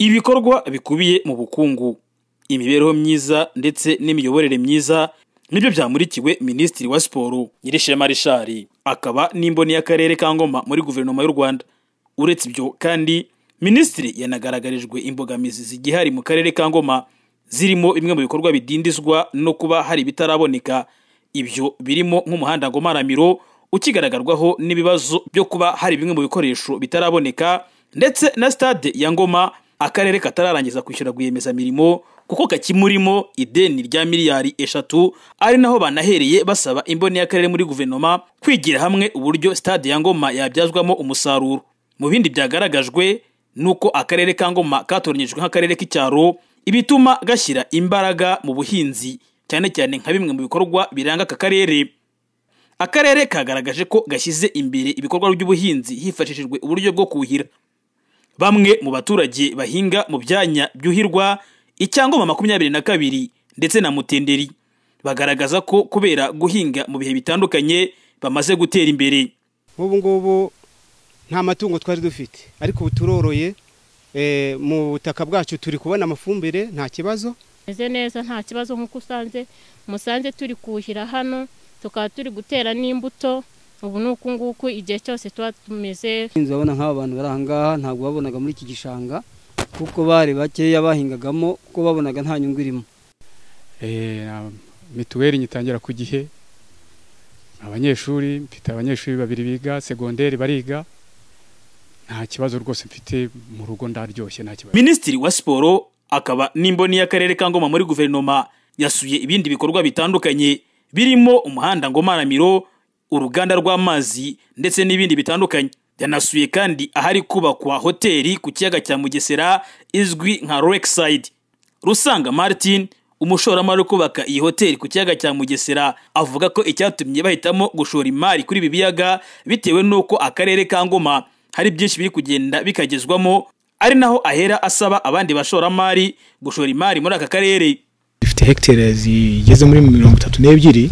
Ibikorwa bikubiye mu bukungu, imibereho myiza ndetse n'imiyoborere myiza nibyo byamurikiwe Minisitiri wa Siporo Nyirishema Richard, akaba n'imboni y'akarere ka Ngoma muri guverinoma y'u Rwanda. Uretse ibyo kandi Minisitiri yanagaragarijwe imbogamizi zigihari mu karere ka Ngoma, zirimo bimwe mu bikorwa bidindizwa no kuba hari bitaraboneka. Ibyo birimo nk'umuhanda Ngoma-Ramiro ukigaragarwaho n'ibibazo byo kuba hari bimwe mu bikoresho bitaraboneka, ndetse na stade ya Ngoma akarere katararangiza kwishyura rwiyemezamirimo kuko kakimurimo ideni rya miliyari 3, ari naho banahereye basaba imboni y'akarere muri guverinoma kwigira hamwe uburyo stade ya Ngoma yabyazwamo umusaruro. Mu bindi byagaragajwe nuko akarere ka Ngoma katoranyijwe nk'akarere k'icyaro, ibituma gashyira imbaraga mu buhinzi cyane cyane nka bimwe mu bikorwa biranga aka karere. Akarere kagaragaje ko gashyize imbere ibikorwa by'ubuhinzi hifashishijwe uburyo bwo kuhira. Bamwe mu baturage bahinga mu byanya byuhirwa icyangoma 22 ndetse na Mutenderi bagaragaza ko kubera guhinga mu bihe bitandukanye bamaze gutera imbere. Ubu ngubu nta matungo twari dufite, ariko turoroye mu butaka bwacu turi kubona amafumbire nta kibazo. Meze neza nta kibazo nk'uko musanze turi kuhira hano, tukaba turi gutera n'imbuto. Ubu nuko nguko igihe cyose tuba tumeze. Nzabona nk'aba bantu bari ahangaha ntabwo babonaga muri iki gishanga kuko bari bakeya bahingagamo kuko babonaga nta nyungu irimo. Mituweli nyitangira ku gihe, abanyeshuri mfite abanyeshuri 2 biga segonderi bariga, nta kibazo rwose mfite mu rugo ndaryoshye nta kibazo. Minisitiri wa Siporo akaba n'imboni y'akarere ka Ngoma muri guverinoma yasuye ibindi bikorwa bitandukanye birimo umuhanda Ngoma-Ramiro, uruganda rw'amazi ndetse n'ibindi bitandukanye. Yanasuye kandi ahari kubakwa hoteli ku kiyaga cya Mugesera izwi nka Lakeside. Rusanga Martin, umushoramari kubaka iyi hoteli ku kiyaga cya Mugesera, avuga ko icyatumye bahitamo gushora imari kuri ibi biyaga bitewe nuko akarere ka Ngoma hari byinshi biri kugenda bikagezwamo, ari naho ahera asaba abandi bashoramari gushora imari muri aka karere. Ifite hectare zigeze muri 32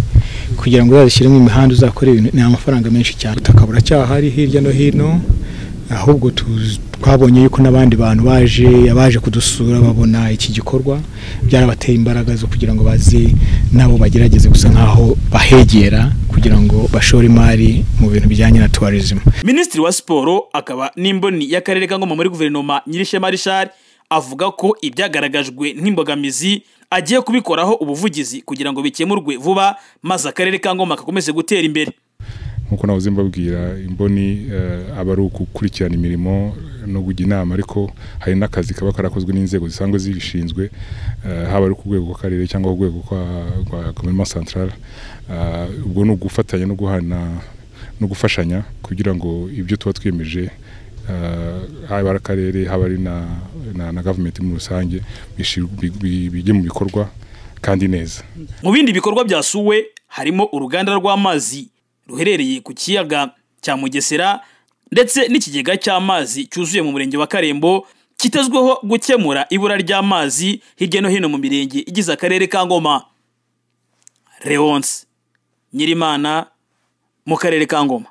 kugira ngo bazishyiremo imihanda uzakora ibintu ni amafaranga menshi cyane. Ubutaka buracyahari hirya no hino, ahubwo twabonye yuko n'abandi bantu baje kudusura babona iki gikorwa byarabateye imbaraga zo kugira ngo bazi nabo bagerageze gusa nkaho bahegera kugira ngo bashore imari mu bintu bijyanye na tourism. Minisitiri wa Siporo akaba n'imboni y'akarere ka Ngoma muri guverinoma Nyirishema Richard avuga ko ibyagaragajwe nk'imbogamizi agiye kubikoraho ubuvugizi kugira ngo bikemurwe vuba maze akarere ka Ngoma kakomeze gutera imbere. Nkuko navuze mbabwira, imboni aba ari ugukurikirana imirimo no kujya inama, ariko hari n'akazi kaba karakozwe n'inzego zisanzwe zibishinzwe, haba ari ku rwego rw'akarere cyangwa ku rwego kwa guverinoma centrale. Ubwo ni ugufatanya no guhana no gufashanya kugira ngo ibyo tuba twiyemeje haba akarere haba ari na government mu rusange bijye mu bikorwa kandi neza. Mu bindi bikorwa byasuwe harimo uruganda rw'amazi ruherereye ku kiyaga cya Mugesera ndetse n'ikigega cy'amazi cyuzuye mu murenge wa Karembo kitezweho gukemura ibura ry'amazi hirya no hino mu mirenge igize akarere ka Ngoma. Leonce Nyirimana mu karere ka Ngoma.